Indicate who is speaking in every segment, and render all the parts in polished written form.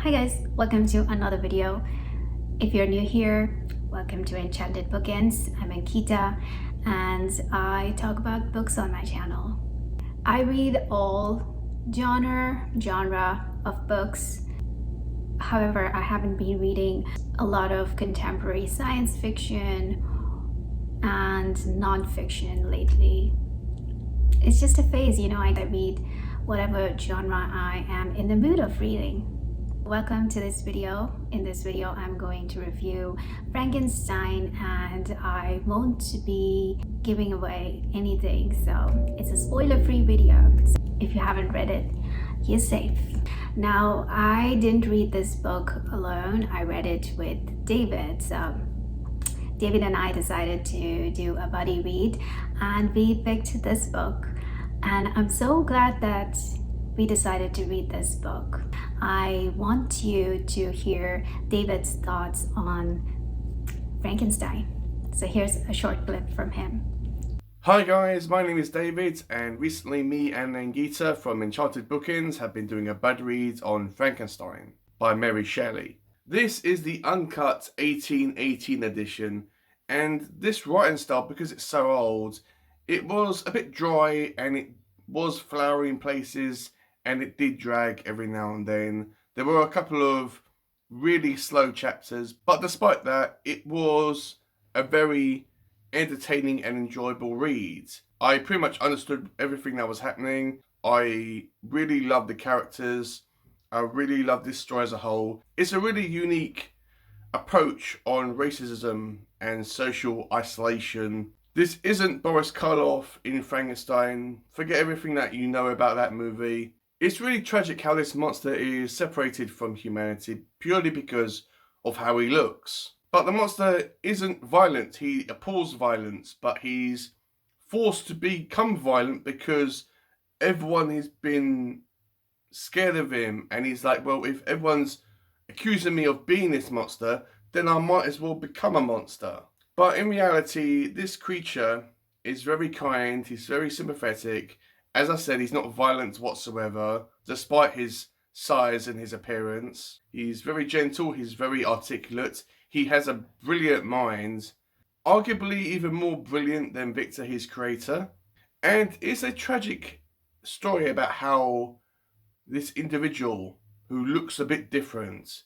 Speaker 1: Hi guys, welcome to another video. If you're new here, welcome to Enchanted Bookends. I'm Ankita and I talk about books on my channel. I read all genre of books. However, I haven't been reading a lot of contemporary science fiction and non-fiction lately. It's just a phase, I read whatever genre I am in the mood of reading. Welcome to this video. In this video, I'm going to review Frankenstein and I won't be giving away anything, so it's a spoiler-free video. So if you haven't read it, you're safe. Now, I didn't read this book alone. I read it with David. So David and I decided to do a buddy read and we picked this book. And I'm so glad that we decided to read this book. I want you to hear David's thoughts on Frankenstein. So here's a short clip from him.
Speaker 2: Hi guys, my name is David and recently me and Ankita from Enchanted Bookends have been doing a bud read on Frankenstein by Mary Shelley. This is the uncut 1818 edition, and this writing style, because it's so old, it was a bit dry and it was flowery in places and it did drag every now and then. There were a couple of really slow chapters, but despite that, it was a very entertaining and enjoyable read. I pretty much understood everything that was happening. I really loved the characters. I really love this story as a whole. It's a really unique approach on racism and social isolation. This isn't Boris Karloff in Frankenstein. Forget everything that you know about that movie. It's really tragic how this monster is separated from humanity purely because of how he looks. But the monster isn't violent. He abhors violence, but he's forced to become violent because everyone has been scared of him, and he's like, well, if everyone's accusing me of being this monster, then I might as well become a monster. But in reality, this creature is very kind, he's very sympathetic. As I said, he's not violent whatsoever, despite his size and his appearance. He's very gentle, he's very articulate, he has a brilliant mind, arguably even more brilliant than Victor, his creator. And it's a tragic story about how this individual who looks a bit different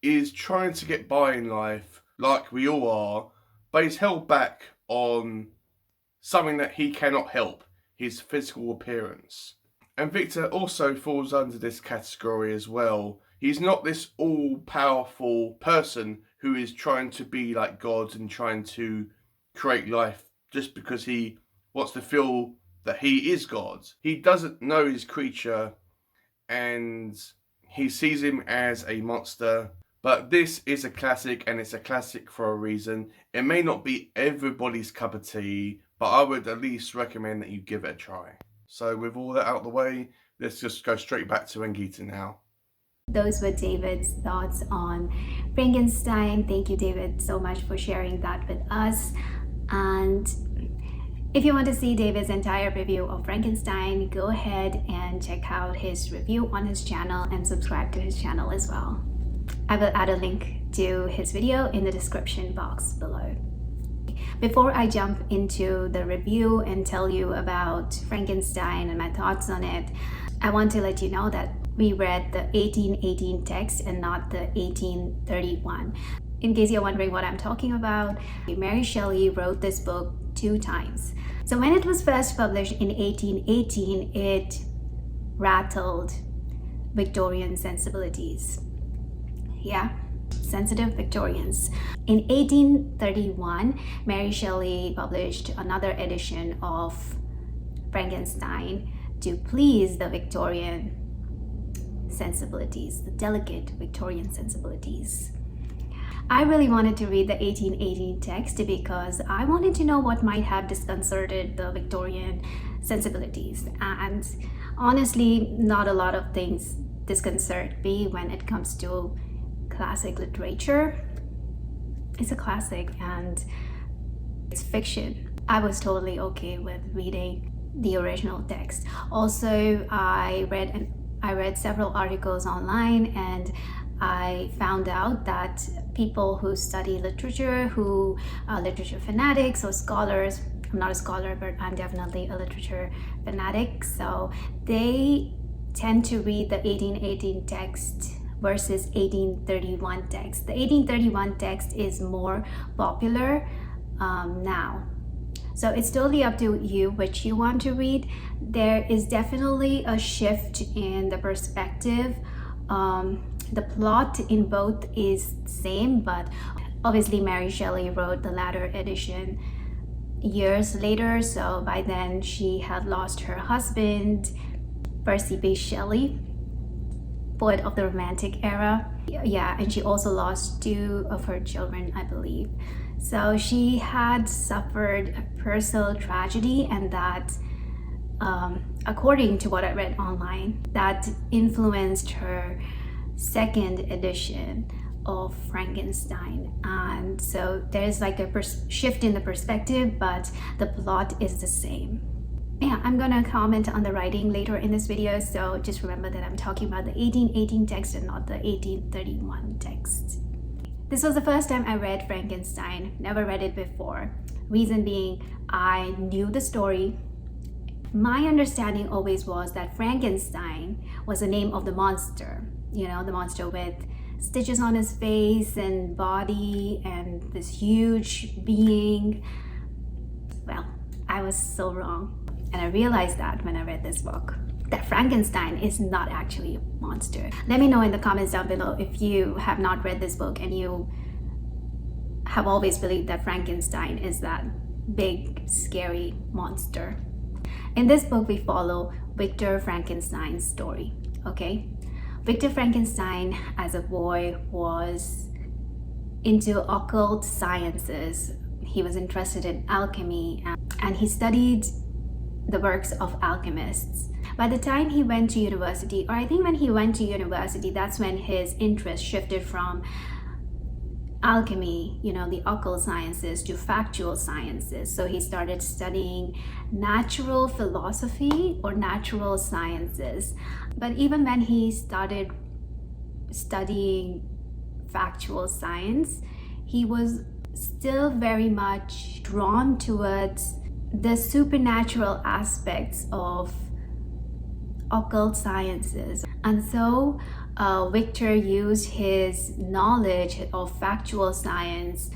Speaker 2: is trying to get by in life like we all are, but he's held back on something that he cannot help, his physical appearance. And Victor also falls under this category as well. He's not this all-powerful person who is trying to be like God and trying to create life just because he wants to feel that he is God. He doesn't know his creature and he sees him as a monster. But this is a classic, and it's a classic for a reason. It may not be everybody's cup of tea, but I would at least recommend that you give it a try. So with all that out of the way, let's just go straight back to Ankita now.
Speaker 1: Those were David's thoughts on Frankenstein. Thank you, David, so much for sharing that with us. And if you want to see David's entire review of Frankenstein, go ahead and check out his review on his channel and subscribe to his channel as well. I will add a link to his video in the description box below. Before I jump into the review and tell you about Frankenstein and my thoughts on it, I want to let you know that we read the 1818 text and not the 1831. In case you're wondering what I'm talking about, Mary Shelley wrote this book 2 times. So when it was first published in 1818, it rattled Victorian sensibilities. Yeah, sensitive Victorians. In 1831, Mary Shelley published another edition of Frankenstein to please the Victorian sensibilities, the delicate Victorian sensibilities. I really wanted to read the 1818 text because I wanted to know what might have disconcerted the Victorian sensibilities. And honestly, not a lot of things disconcert me when it comes to classic literature. It's a classic and it's fiction. I was totally okay with reading the original text. Also, I read several articles online, and I found out that people who study literature, who are literature fanatics or scholars, I'm not a scholar, but I'm definitely a literature fanatic, so they tend to read the 1818 text versus 1831 text. The 1831 text is more popular now. So it's totally up to you which you want to read. There is definitely a shift in the perspective. The plot in both is same, but obviously Mary Shelley wrote the latter edition years later, so by then she had lost her husband, Percy B. Shelley, poet of the Romantic era. Yeah, and she also lost 2 of her children, I believe. So she had suffered a personal tragedy, and that, according to what I read online, that influenced her second edition of Frankenstein. And so there's like a shift in the perspective, but the plot is the same. Yeah, I'm gonna comment on the writing later in this video, so just remember that I'm talking about the 1818 text and not the 1831 text. This was the first time I read Frankenstein, never read it before. Reason being, I knew the story. My understanding always was that Frankenstein was the name of the monster, you know, the monster with stitches on his face and body and this huge being. Well, I was so wrong. And I realized that when I read this book, that Frankenstein is not actually a monster. Let me know in the comments down below if you have not read this book and you have always believed that Frankenstein is that big, scary monster. In this book, we follow Victor Frankenstein's story, okay? Victor Frankenstein, as a boy, was into occult sciences. He was interested in alchemy, and he studied the works of alchemists. By the time he went to university, or I think when he went to university, that's when his interest shifted from alchemy, you know, the occult sciences, to factual sciences. So he started studying natural philosophy or natural sciences. But even when he started studying factual science, he was still very much drawn towards the supernatural aspects of occult sciences. And so Victor used his knowledge of factual science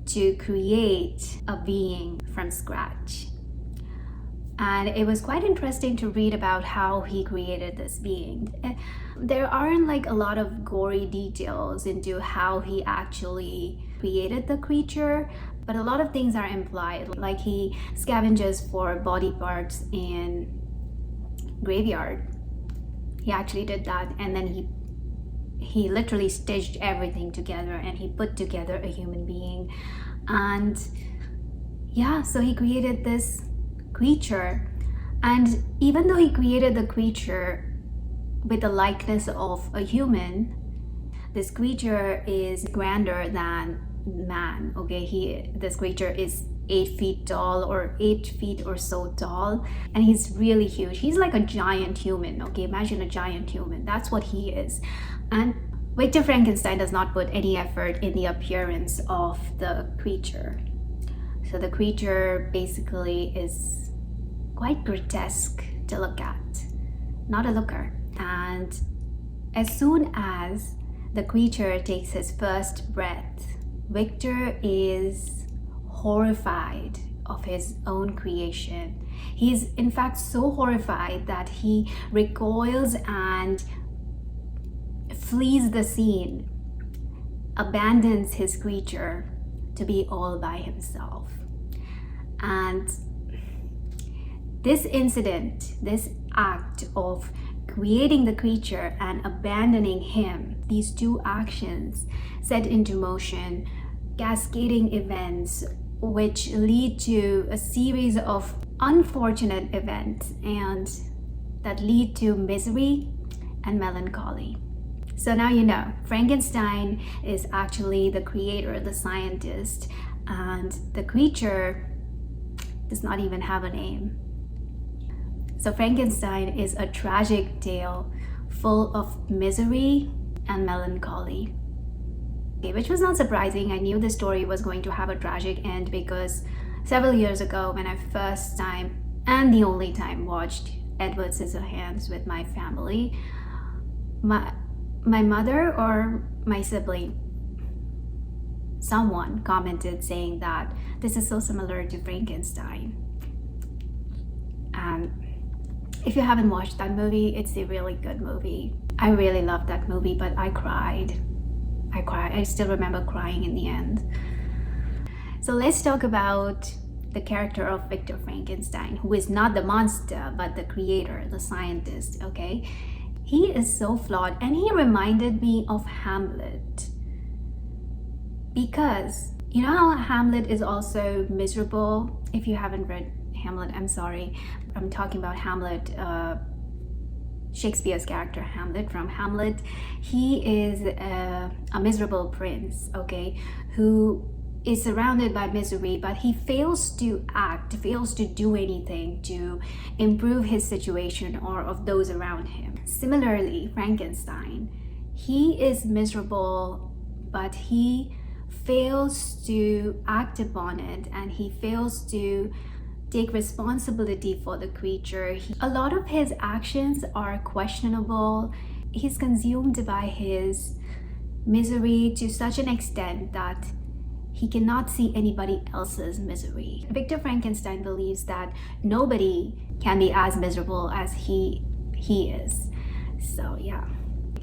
Speaker 1: to create a being from scratch. And it was quite interesting to read about how he created this being. There aren't like a lot of gory details into how he actually created the creature, but a lot of things are implied, like he scavenges for body parts in graveyard. He actually did that, and then he literally stitched everything together and he put together a human being. And yeah, so he created this creature, and even though he created the creature with the likeness of a human, this creature is grander than man, okay? This creature is 8 feet tall, or 8 feet or so tall, and he's really huge. He's like a giant human, okay? Imagine a giant human. That's what he is. And Victor Frankenstein does not put any effort in the appearance of the creature. So the creature basically is quite grotesque to look at, not a looker. And as soon as the creature takes his first breath, Victor is horrified of his own creation. He's in fact so horrified that he recoils and flees the scene, abandons his creature to be all by himself. And this incident, this act of creating the creature and abandoning him, these 2 actions set into motion cascading events which lead to a series of unfortunate events and that lead to misery and melancholy. So now you know, Frankenstein is actually the creator, the scientist, and the creature does not even have a name. So Frankenstein is a tragic tale full of misery and melancholy. Okay, which was not surprising. I knew the story was going to have a tragic end because several years ago, when I first time and the only time watched Edward Scissorhands with my family, my mother or my sibling, someone commented saying that this is so similar to Frankenstein. And if you haven't watched that movie, it's a really good movie. I really loved that movie, but I cried. I still remember crying in the end. So let's talk about the character of Victor Frankenstein, who is not the monster, but the creator, the scientist, okay? He is so flawed, and he reminded me of Hamlet. Because, you know how Hamlet is also miserable? If you haven't read Hamlet, I'm sorry. I'm talking about Hamlet, Shakespeare's character Hamlet from Hamlet. He is a miserable prince, okay, who is surrounded by misery, but he fails to act, fails to do anything to improve his situation or of those around him. Similarly, Frankenstein, he is miserable, but he fails to act upon it, and he fails to take responsibility for the creature. A lot of his actions are questionable. He's consumed by his misery to such an extent that he cannot see anybody else's misery. Victor Frankenstein believes that nobody can be as miserable as he is. So yeah.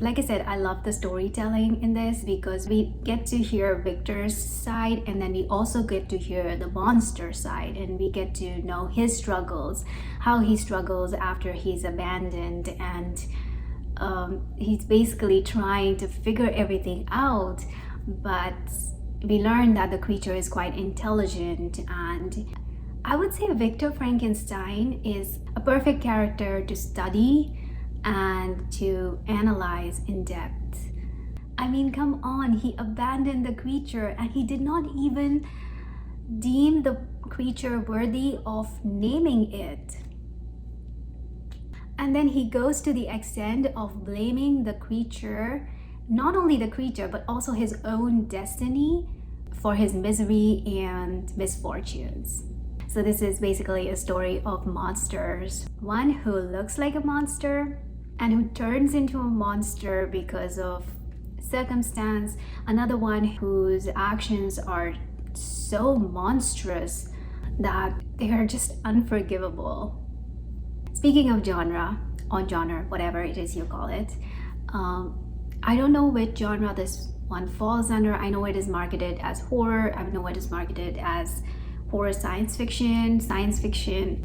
Speaker 1: Like I said, I love the storytelling in this because we get to hear Victor's side, and then we also get to hear the monster side, and we get to know his struggles, how he struggles after he's abandoned, and he's basically trying to figure everything out. But we learn that the creature is quite intelligent, and I would say Victor Frankenstein is a perfect character to study and to analyze in depth. I mean, come on, he abandoned the creature and he did not even deem the creature worthy of naming it. And then he goes to the extent of blaming the creature, not only the creature, but also his own destiny for his misery and misfortunes. So this is basically a story of monsters. One who looks like a monster and who turns into a monster because of circumstance. Another one whose actions are so monstrous that they are just unforgivable. Speaking of genre, whatever it is you call it, I don't know which genre this one falls under. I know it is marketed as horror. I know it is marketed as horror science fiction.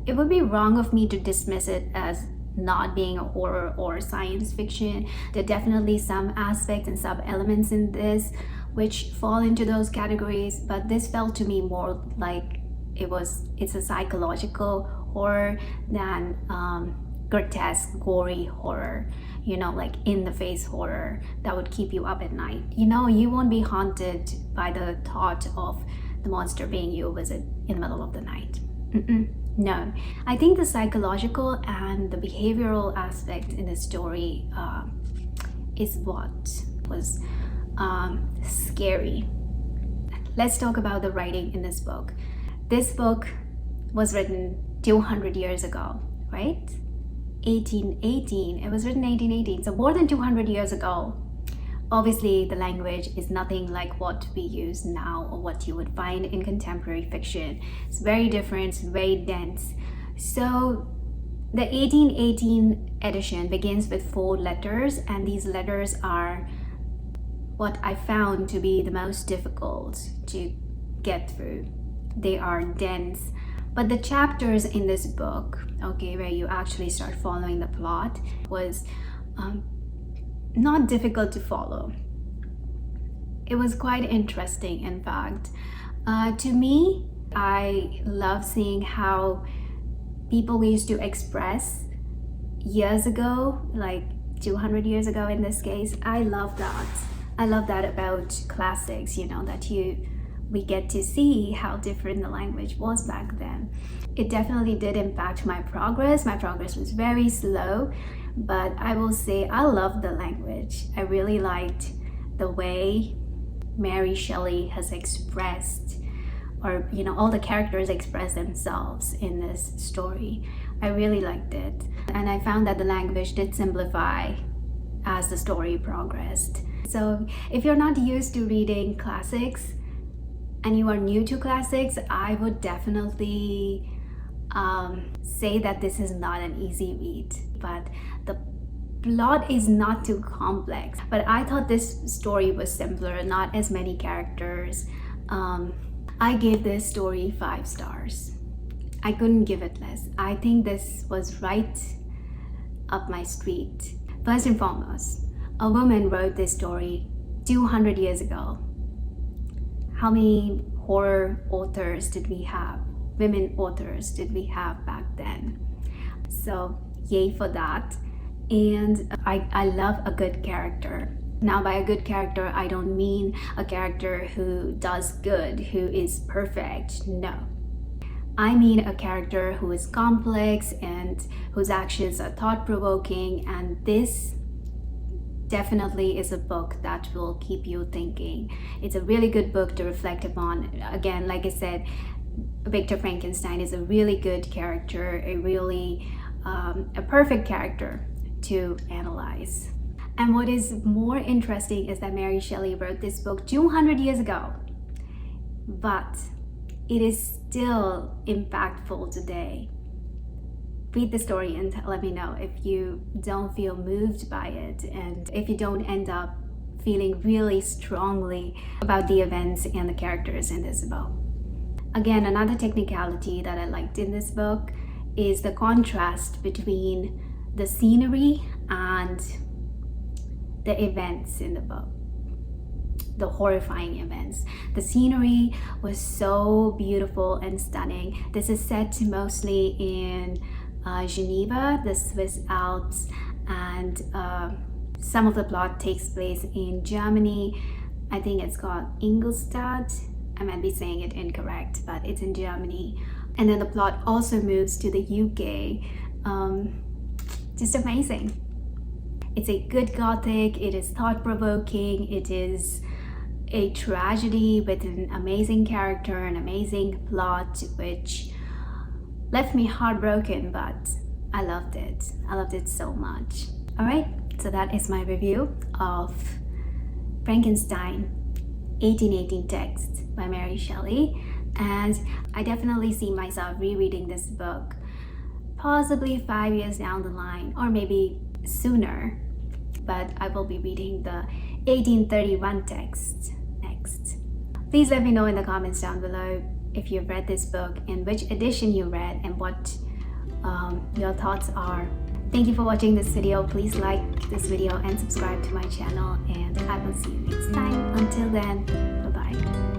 Speaker 1: It would be wrong of me to dismiss it as not being a horror or science fiction. There are definitely some aspects and sub elements in this which fall into those categories, but this felt to me more like it's a psychological horror than grotesque, gory horror, you know, like in the face horror that would keep you up at night. You know, you won't be haunted by the thought of the monster being you visit in the middle of the night. No, I think the psychological and the behavioral aspect in the story is what was scary. Let's talk about the writing in this book. This book was written 200 years ago, right? 1818. It was written 1818, so more than 200 years ago. Obviously, the language is nothing like what we use now or what you would find in contemporary fiction. It's very different, it's very dense. So the 1818 edition begins with 4 letters, and these letters are what I found to be the most difficult to get through. They are dense, but the chapters in this book, okay, where you actually start following the plot, was not difficult to follow. It was quite interesting, in fact. To me, I love seeing how people used to express years ago, like 200 years ago in this case. I love that. I love that about classics, you know, that we get to see how different the language was back then. It definitely did impact my progress. My progress was very slow, but I will say I love the language. I really liked the way Mary Shelley has expressed, or all the characters express themselves in this story. I really liked it, and I found that the language did simplify as the story progressed. So if you're not used to reading classics and you are new to classics, I would definitely say that this is not an easy read, but the plot is not too complex. But I thought this story was simpler, not as many characters. I gave this story 5 stars. I couldn't give it less. I think this was right up my street. First and foremost, a woman wrote this story 200 years ago. How many horror authors did we have? Women authors did we have back then? So yay for that. And I love a good character. Now, by a good character, I don't mean a character who does good, who is perfect. No. I mean a character who is complex and whose actions are thought-provoking, and this definitely is a book that will keep you thinking. It's a really good book to reflect upon. Again, like I said, Victor Frankenstein is a really good character, a perfect character to analyze. And what is more interesting is that Mary Shelley wrote this book 200 years ago, but it is still impactful today. Read the story and let me know if you don't feel moved by it, and if you don't end up feeling really strongly about the events and the characters in this book. Again, another technicality that I liked in this book is the contrast between the scenery and the events in the book, the horrifying events. The scenery was so beautiful and stunning. This is set mostly in Geneva, the Swiss Alps, and some of the plot takes place in Germany. I think it's called Ingolstadt. I might be saying it incorrect, but it's in Germany. And then the plot also moves to the UK. Just amazing. It's a good gothic, it is thought-provoking, it is a tragedy with an amazing character, an amazing plot, which left me heartbroken, but I loved it. I loved it so much. Alright, so that is my review of Frankenstein 1818 text by Mary Shelley, and I definitely see myself rereading this book possibly 5 years down the line, or maybe sooner, but I will be reading the 1831 text next. Please let me know in the comments down below if you've read this book and which edition you read and what your thoughts are. Thank you for watching this video. Please like this video and subscribe to my channel, and I will see you next time. Until then, bye bye.